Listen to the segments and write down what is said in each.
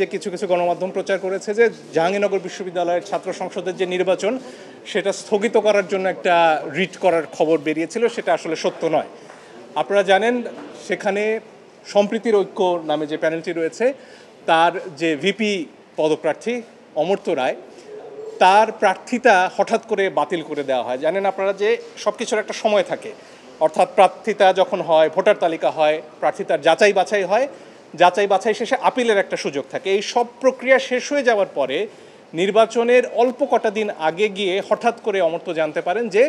যে কিছু কিছু গণমাধ্যম প্রচার করেছে যে জাহাঙ্গীরনগর বিশ্ববিদ্যালয়ের ছাত্র সংসদের যে নির্বাচন সেটা স্থগিত করার জন্য একটা রিট করার খবর বেরিয়েছিল, সেটা আসলে সত্য নয়। আপনারা জানেন সেখানে সম্প্রীতির ঐক্য নামে যে প্যানেলটি রয়েছে তার যে ভিপি পদপ্রার্থী অমর্ত্য রায়, তার প্রার্থিতা হঠাৎ করে বাতিল করে দেওয়া হয়। জানেন আপনারা যে সব কিছুর একটা সময় থাকে, অর্থাৎ প্রার্থিতা যখন হয়, ভোটার তালিকা হয়, প্রার্থিতার যাচাই বাছাই হয়, যাচাই বাছাই শেষে আপিলের একটা সুযোগ থাকে। এই সব প্রক্রিয়া শেষ হয়ে যাওয়ার পরে নির্বাচনের অল্প কটা দিন আগে গিয়ে হঠাৎ করে অমর্ত্য জানতে পারেন যে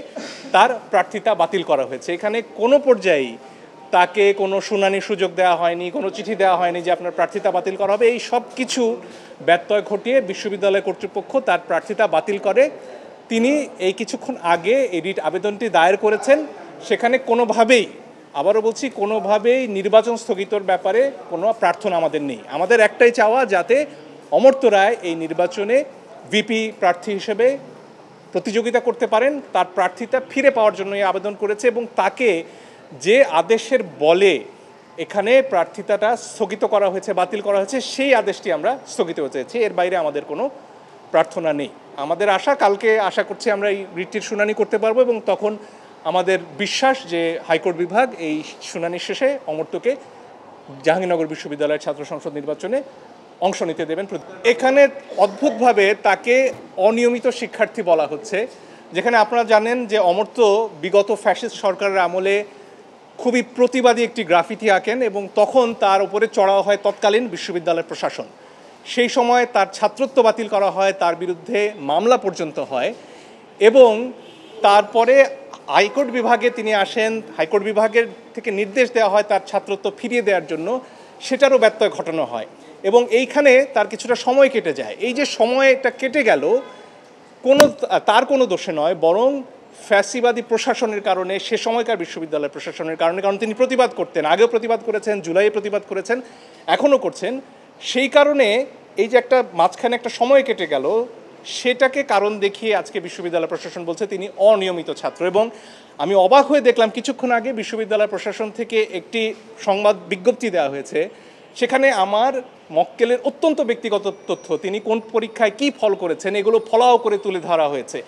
তার প্রার্থিতা বাতিল করা হয়েছে। এখানে কোনো পর্যায়েই তাকে কোনো শুনানির সুযোগ দেওয়া হয়নি, কোনো চিঠি দেওয়া হয়নি যে আপনার প্রার্থিতা বাতিল করা হবে। এই সব কিছু ব্যত্যয় ঘটিয়ে বিশ্ববিদ্যালয় কর্তৃপক্ষ তার প্রার্থিতা বাতিল করে। তিনি এই কিছুক্ষণ আগে এই রিট আবেদনটি দায়ের করেছেন। সেখানে কোনোভাবেই, আবারও বলছি, কোনোভাবেই নির্বাচন স্থগিতর ব্যাপারে কোনো প্রার্থনা আমাদের নেই। আমাদের একটাই চাওয়া, যাতে অমর্ত্য রায় এই নির্বাচনে ভিপি প্রার্থী হিসেবে প্রতিযোগিতা করতে পারেন। তার প্রার্থিতা ফিরে পাওয়ার জন্য এই আবেদন করেছে এবং তাকে যে আদেশের বলে এখানে প্রার্থিতাটা স্থগিত করা হয়েছে, বাতিল করা হয়েছে, সেই আদেশটি আমরা স্থগিত হতে চেয়েছি। এর বাইরে আমাদের কোনো প্রার্থনা নেই। আমাদের আশা, কালকে আশা করছি আমরা এই রিটটির শুনানি করতে পারবো এবং তখন আমাদের বিশ্বাস যে হাইকোর্ট বিভাগ এই শুনানির শেষে অমর্ত্যকে জাহাঙ্গীরনগর বিশ্ববিদ্যালয়ের ছাত্র সংসদ নির্বাচনে অংশ নিতে দেবেন। এখানে অদ্ভুতভাবে তাকে অনিয়মিত শিক্ষার্থী বলা হচ্ছে, যেখানে আপনারা জানেন যে অমর্ত্য বিগত ফ্যাসিস্ট সরকারের আমলে খুবই প্রতিবাদী একটি গ্রাফিতি আঁকেন এবং তখন তার উপরে চড়াও হয় তৎকালীন বিশ্ববিদ্যালয়ের প্রশাসন। সেই সময় তার ছাত্রত্ব বাতিল করা হয়, তার বিরুদ্ধে মামলা পর্যন্ত হয় এবং তারপরে হাইকোর্ট বিভাগে তিনি আসেন, হাইকোর্ট বিভাগের থেকে নির্দেশ দেওয়া হয় তার ছাত্রত্ব ফিরিয়ে দেওয়ার জন্য, সেটারও ব্যত্যয় ঘটানো হয় এবং এইখানে তার কিছুটা সময় কেটে যায়। এই যে সময়টা কেটে গেল তার কোনো দোষে নয়, বরং ফ্যাসিবাদী প্রশাসনের কারণে, সে সময়কার বিশ্ববিদ্যালয় প্রশাসনের কারণে। কারণ তিনি প্রতিবাদ করতেন, আগেও প্রতিবাদ করেছেন, জুলাইয়ে প্রতিবাদ করেছেন, এখনও করছেন। সেই কারণে এই যে একটা মাঝখানে একটা সময় কেটে গেল, সেটাকে কারণ দেখিয়ে আজকে বিশ্ববিদ্যালয় প্রশাসন বলছে তিনি অনিয়মিত ছাত্র। এবং আমি অবাক হয়ে দেখলাম কিছুক্ষণ আগে বিশ্ববিদ্যালয় প্রশাসন থেকে একটি সংবাদ বিজ্ঞপ্তি দেওয়া হয়েছে, সেখানে আমার মক্কেলের অত্যন্ত ব্যক্তিগত তথ্য, তিনি কোন পরীক্ষায় কী ফল করেছেন, এগুলো ফলাও করে তুলে ধরা হয়েছে।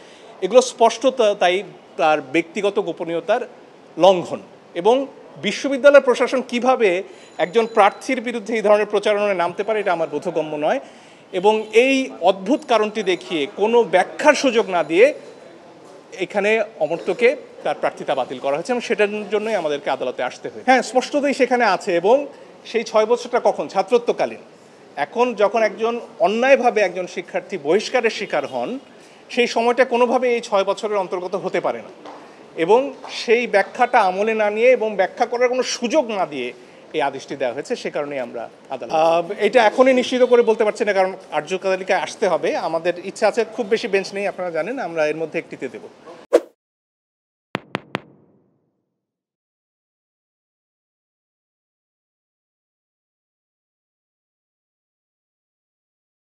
এগুলো স্পষ্টত তাই তার ব্যক্তিগত গোপনীয়তার লঙ্ঘন। এবং বিশ্ববিদ্যালয় প্রশাসন কিভাবে একজন প্রার্থীর বিরুদ্ধে এই ধরনের প্রচারণায় নামতে পারে, এটা আমার বোধগম্য নয়। এবং এই অদ্ভুত কারণটি দেখিয়ে কোনো ব্যাখ্যার সুযোগ না দিয়ে এখানে অমর্ত্যকে তার প্রার্থিতা বাতিল করা হয়েছে এবং সেটার জন্যই আমাদেরকে আদালতে আসতে হয়। হ্যাঁ, স্পষ্টতই সেখানে আছে। এবং সেই 6 বছরটা কখন? ছাত্রত্বকালীন। এখন যখন একজন অন্যায়ভাবে একজন শিক্ষার্থী বহিষ্কারের শিকার হন, সেই সময়টা কোনোভাবে এই 6 বছরের অন্তর্গত হতে পারে না। এবং সেই ব্যাখ্যাটা আমলে না নিয়ে এবং ব্যাখ্যা করার কোনো সুযোগ না দিয়ে এই আদেশটি দেওয়া হয়েছে, সে কারণেই আমরা আদালত এটা এখনই নিশ্চিত করে বলতে পারছি না, কারণ আর্য তালিকায় আসতে হবে। আমাদের ইচ্ছা আছে, খুব বেশি বেঞ্চ নেই, আপনারা জানেন, আমরা এর মধ্যে একটিতে দেবো।